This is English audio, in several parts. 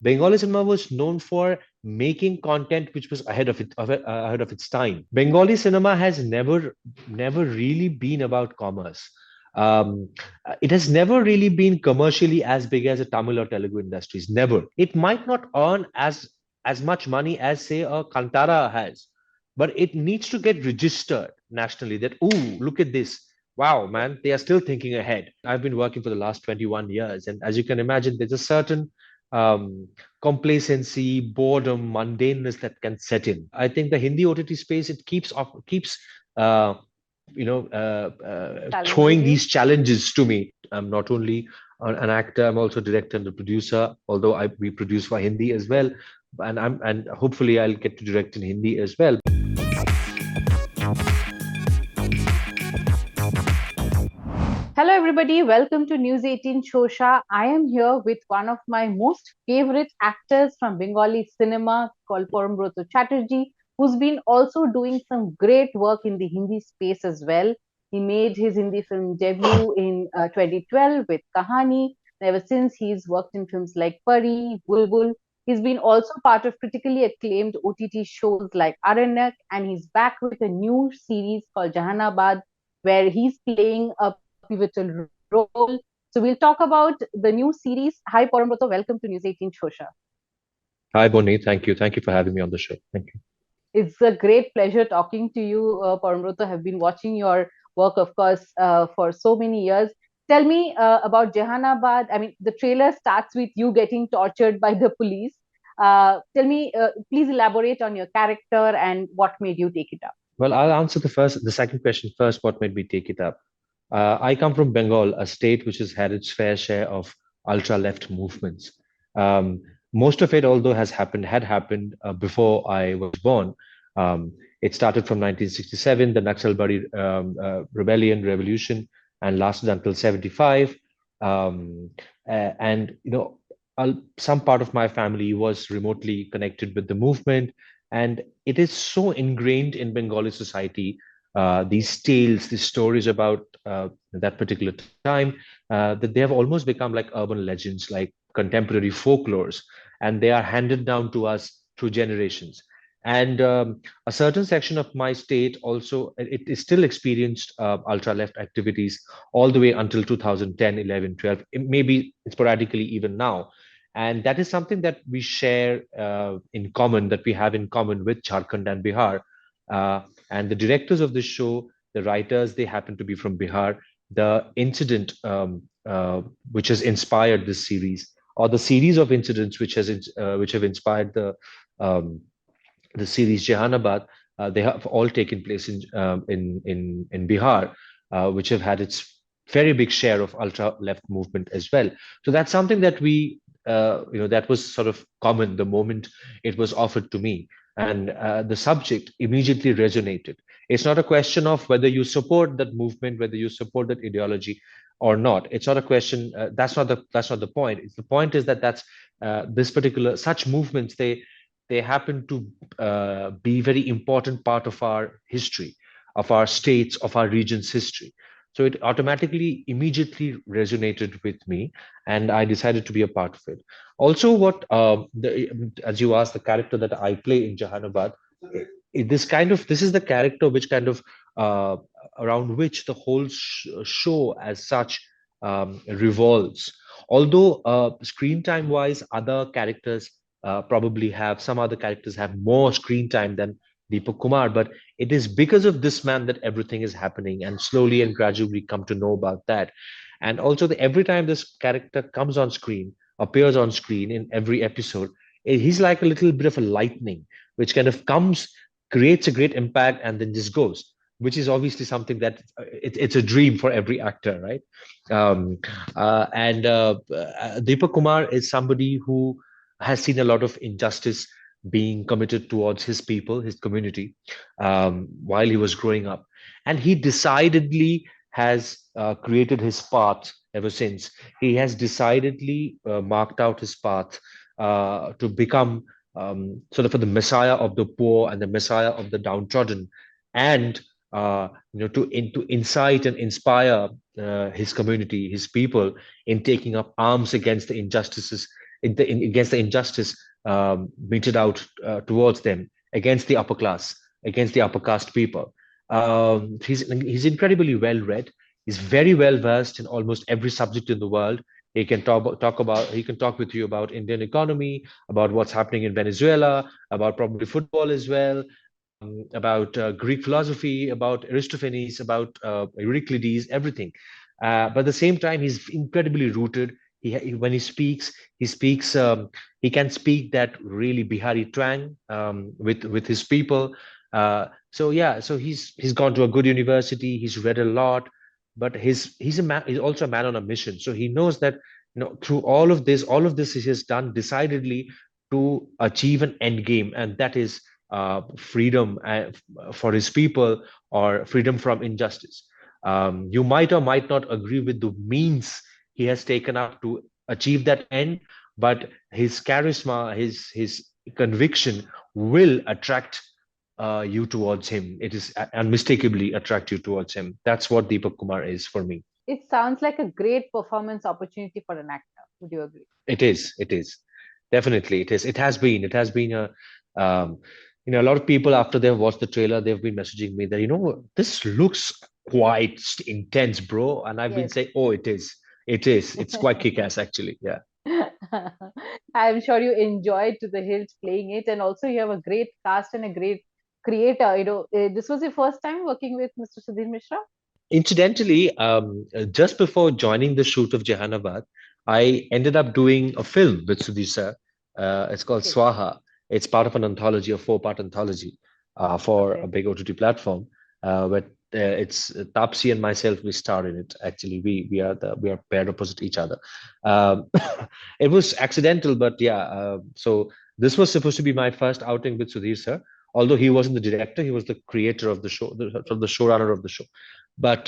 Bengali cinema was known for making content which was ahead of its time. Bengali cinema has never really been about commerce. Um, it has never really been commercially as big as a Tamil or Telugu industries. Never. It might not earn as much money as say a Kantara has, but it needs to get registered nationally. That look at this. Wow, man, they are still thinking ahead. I've been working for the last 21 years, and as you can imagine, there's a certain um, complacency, boredom, mundaneness that can set in. I think the Hindi OTT space it keeps uh, throwing Challenging you. these challenges to me. I'm not only an actor, I'm also director and a producer. Although we produce for Hindi as well, and hopefully I'll get to direct in Hindi as well. Hello, everybody. Welcome to News 18 Showsha. I am here with one of my most favorite actors from Bengali cinema called Parambrata Chatterjee, who's been also doing some great work in the Hindi space as well. He made his Hindi film debut in 2012 with Kahani. Ever since, he's worked in films like Pari, Bulbul. He's been also part of critically acclaimed OTT shows like Aranyak, and he's back with a new series called Jehanabad, where he's playing a pivotal role. So we'll talk about the new series. Hi, Parambrata. Welcome to News 18 Shosha. Hi, Bonnie. Thank you for having me on the show. Thank you. It's a great pleasure talking to you, Parambrata. Have been watching your work, of course, for so many years. Tell me about Jehanabad. I mean, the trailer starts with you getting tortured by the police. Tell me, please elaborate on your character and what made you take it up. Well, I'll answer the second question first. What made me take it up? I come from Bengal, a state which has had its fair share of ultra left movements. Um, Most of it, although had happened before I was born. Um, it started from 1967, the Naxal rebellion, revolution, and lasted until 75. And some part of my family was remotely connected with the movement, and it is so ingrained in Bengali society, these tales, these stories about that particular time, that they have almost become like urban legends, like contemporary folklores, and they are handed down to us through generations. And a certain section of my state also, it is still experienced ultra left activities all the way until 2010, 11, 12, maybe sporadically even now. And that is something that we share in common, that we have in common with Jharkhand and Bihar. And the directors of this show, the writers, they happen to be from Bihar. The incident which has inspired this series, or the series of incidents which have inspired um, the series Jehanabad, they have all taken place in Bihar, which have had its very big share of ultra left movement as well. So that's something that that was sort of common the moment it was offered to me, and the subject immediately resonated. It's not a question of whether you support that movement, whether you support that ideology or not. It's not a question. That's not the point. It's the point is that that's this particular such movements, they happen to be very important part of our history, of our states, of our region's history. So it automatically, immediately resonated with me, and I decided to be a part of it. Also, as you asked, the character that I play in Jahanabad, this is the character which kind of uh, around which the whole show as such revolves. Although screen time wise, other characters probably have some other characters have more screen time than Deepak Kumar, but it is because of this man that everything is happening, and slowly and gradually come to know about that. And also, every time this character comes on screen, appears on screen in every episode, he's like a little bit of a lightning, which kind of comes, creates a great impact, and then just goes. Which is obviously something that it's a dream for every actor, right? Deepak Kumar is somebody who has seen a lot of injustice being committed towards his people, his community, while he was growing up. And he decidedly has created his path ever since. He has decidedly marked out his path to become sort of the messiah of the poor and the messiah of the downtrodden, and to incite and inspire his community, his people, in taking up arms against the injustices against the injustice meted out towards them, against the upper class, against the upper caste people. He's incredibly well read. He's very well versed in almost every subject in the world. He can talk with you about Indian economy, about what's happening in Venezuela, about probably football as well, about Greek philosophy, about Aristophanes, about Euryclides, everything. But at the same time, he's incredibly rooted. When he speaks. He can speak that really Bihari twang with his people. So yeah, so he's gone to a good university. He's read a lot, but he's a man. He's also a man on a mission. So he knows that through all of this he has done decidedly to achieve an end game, and that is freedom for his people, or freedom from injustice. You might or might not agree with the means he has taken up to achieve that end, but his charisma, his conviction will attract you towards him. It is unmistakably attract you towards him. That's what Deepak Kumar is for me. It sounds like a great performance opportunity for an actor. Would you agree? It is. It is. Definitely, it is. It has been. It has been a. Um, a lot of people after they've watched the trailer, they've been messaging me that this looks quite intense, bro. And I've been Yes. saying, oh, it is. It is. It's quite kick-ass, actually. Yeah. I'm sure you enjoyed to the hilt playing it, and also you have a great cast and a great creator. This was your first time working with Mr. Sudhir Mishra? Incidentally, just before joining the shoot of Jehanabad, I ended up doing a film with Sudhir sir. It's called Okay. Swaha. It's part of an anthology, a four-part anthology for a Okay. big OTT platform. But it's Tapsi and myself. We star in it. Actually, we are paired opposite each other. Um, it was accidental, but yeah. So this was supposed to be my first outing with Sudhir sir. Although he wasn't the director, he was the creator of the show, the showrunner of the show. But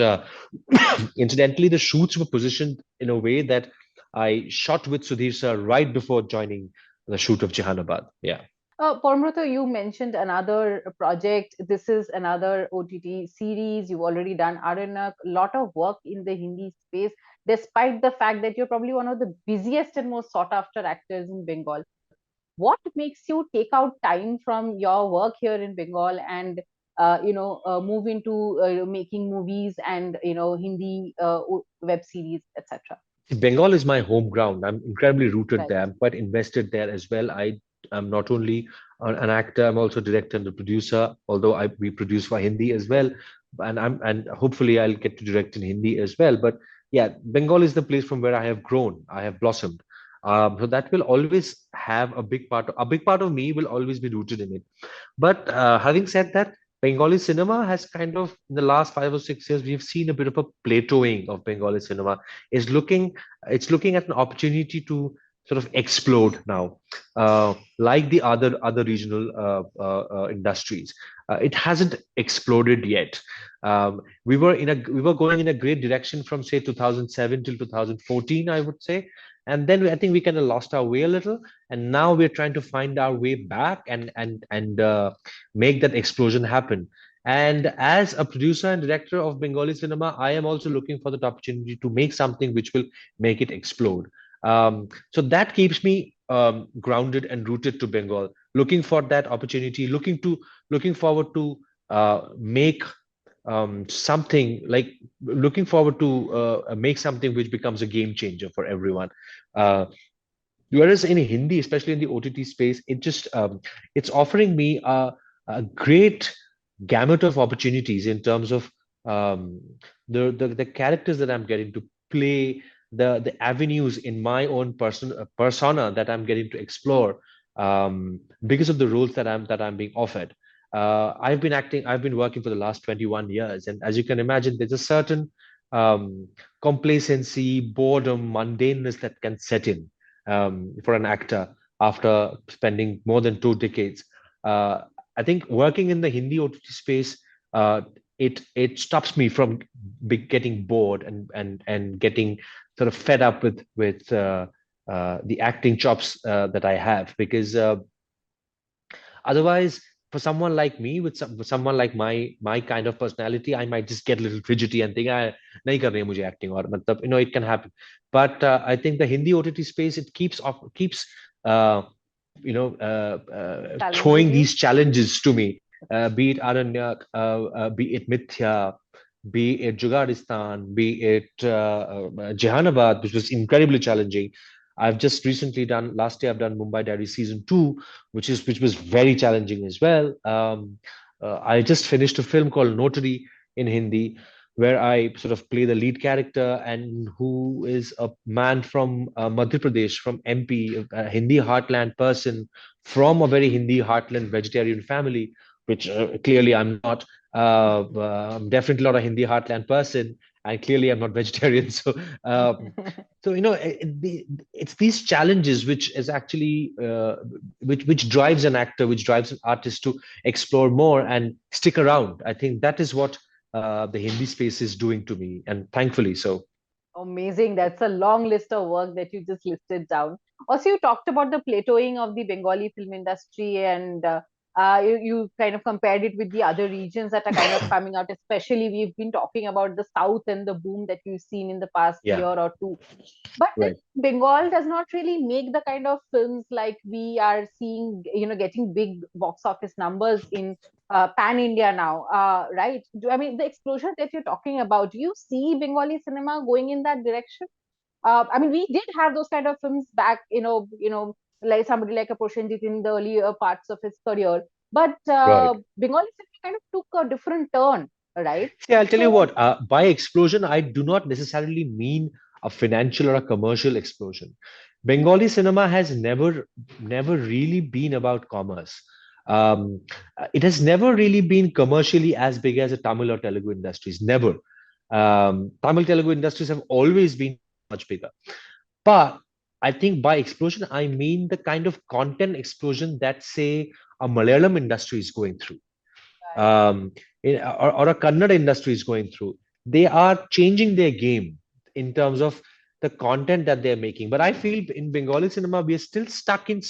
incidentally, the shoots were positioned in a way that I shot with Sudhir sir right before joining the shoot of Jehanabad. Yeah. Parambrata, you mentioned another project. This is another OTT series. You've already done a lot of work in the Hindi space, despite the fact that you're probably one of the busiest and most sought after actors in Bengal. What makes you take out time from your work here in Bengal and move into making movies and Hindi web series, etc.? Bengal is my home ground. I'm incredibly rooted Right. there. I'm quite invested there as well. I'm not only an actor, I'm also director and a producer, although we produce for Hindi as well. And hopefully I'll get to direct in Hindi as well. But yeah, Bengal is the place from where I have grown, I have blossomed. So that will always have a big part of me will always be rooted in it. But having said that, Bengali cinema has kind of, in the last 5 or 6 years, we've seen a bit of a plateauing of Bengali cinema. Is looking, it's looking at an opportunity to sort of explode now, like the other regional industries. It hasn't exploded yet. We were going in a great direction from say 2007 till 2014, I would say, and then I think we kind of lost our way a little, and now we're trying to find our way back and make that explosion happen. And as a producer and director of Bengali cinema, I am also looking for that opportunity to make something which will make it explode. So that keeps me grounded and rooted to Bengal, looking for that opportunity, looking forward to make something like looking forward to make something which becomes a game changer for everyone. Uh, Whereas in Hindi, especially in the OTT space, it's offering me a great gamut of opportunities in terms of um, the characters that I'm getting to play, the avenues in my own persona that I'm getting to explore because of the roles that I'm being offered. I've been working for the last 21 years, and as you can imagine, there's a certain um, complacency, boredom, mundaneness that can set in for an actor after spending more than 2 decades. Uh, I think working in the Hindi OTT space, uh, it stops me from getting bored and getting sort of fed up with the acting chops that I have, because otherwise for someone like me, with someone like my kind of personality, I might just get a little fidgety and think, I nahi kar rahi mujhe acting, or matlab, it can happen. But I think the Hindi OTT space, it keeps uh, Challenging throwing you. these challenges to me, be it Aranyak, be it Mithya, be it Jugadistan, be it Jehanabad, which was incredibly challenging. I've just recently done, last year I've done Mumbai Diaries season 2, which was very challenging as well. I just finished a film called Notary in Hindi, where I sort of play the lead character, and who is a man from Madhya Pradesh, from MP, a Hindi heartland person from a very Hindi heartland vegetarian family, which clearly I'm not. I'm definitely not a Hindi heartland person, and clearly I'm not vegetarian. So it's these challenges which is actually which drives an actor, which drives an artist to explore more and stick around. I think that is what the Hindi space is doing to me, and thankfully so. Amazing. That's a long list of work that you just listed down. Also, you talked about the plateauing of the Bengali film industry, and you kind of compared it with the other regions that are kind of coming out. Especially, we've been talking about the South and the boom that we've seen in the past Yeah, year or two. But then right, Bengal does not really make the kind of films like we are seeing, getting big box office numbers in pan India now, right? I mean, the explosion that you're talking about, do you see Bengali cinema going in that direction? I mean, we did have those kind of films back, like somebody like a Proshenjit in the earlier parts of his career. But right. Bengali cinema kind of took a different turn, right? See, I'll tell you So, what, by explosion, I do not necessarily mean a financial or a commercial explosion. Bengali cinema has never really been about commerce. It has never really been commercially as big as the Tamil or Telugu industries. Never. Tamil Telugu industries have always been much bigger. But I think by explosion, I mean the kind of content explosion that, say, a Malayalam industry is going through, right, um, or a Kannada industry is going through. They are changing their game in terms of the content that they're making. But I feel in Bengali cinema, we are still stuck in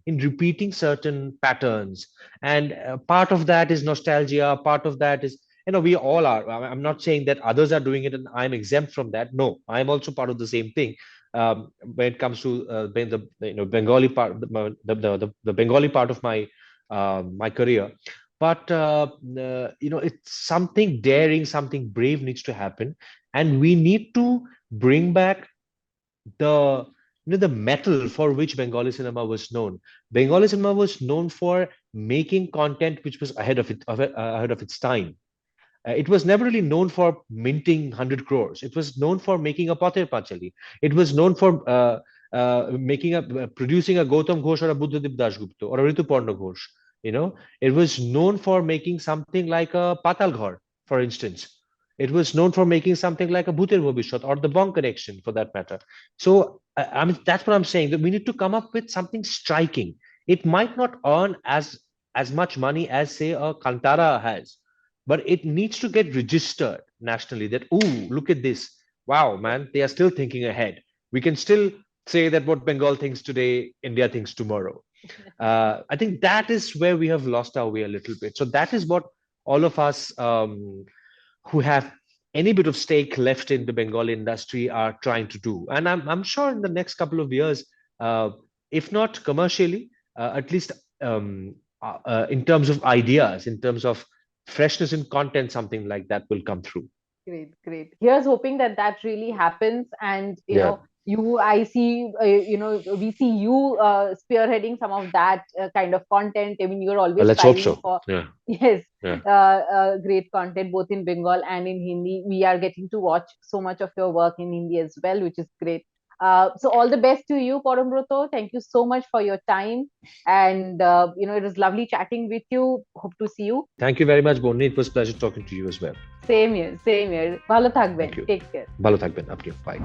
repeating certain patterns. And part of that is nostalgia. Part of that is, we all are. I'm not saying that others are doing it and I'm exempt from that. No, I'm also part of the same thing. When it comes to Bengali part, the Bengali part of my career, but it's something daring, something brave needs to happen, and we need to bring back the metal for which Bengali cinema was known. Bengali cinema was known for making content which was ahead of its time. It was never really known for minting 100 crores. It was known for making a Pather Pachali. It was known for producing a Gautam Ghosh or a Buddhadip Dasgupta or a Rituparna Ghosh. It was known for making something like a Patal Ghar, for instance. It was known for making something like a Bhutir Bhabishat or the Bong Connection, for that matter. So, I mean, that's what I'm saying. That we need to come up with something striking. It might not earn as much money as, say, a Kantara has, but it needs to get registered nationally, that, ooh, look at this, wow, man, they are still thinking ahead. We can still say that what Bengal thinks today, India thinks tomorrow. I think that is where we have lost our way a little bit. So that is what all of us, who have any bit of stake left in the Bengali industry, are trying to do. And I'm sure in the next couple of years, uh, if not commercially, at least in terms of ideas, in terms of freshness in content, something like that will come through. great, great. Here's hoping that that really happens. And, Yeah. I see, we see you spearheading some of that kind of content. I mean, you're Well, always let's hope striving so. for, Yeah. yes, Yeah. great content both in Bengal and in Hindi. We are getting to watch so much of your work in Hindi as well, which is great. So all the best to you, Parambrata. Thank you so much for your time. And, it was lovely chatting with you. Hope to see you. Thank you very much, Bonnie. It was a pleasure talking to you as well. Same here, same here. ভালো থাকবেন. Thank you. Take care. ভালো থাকবেন আপনিও। Bye.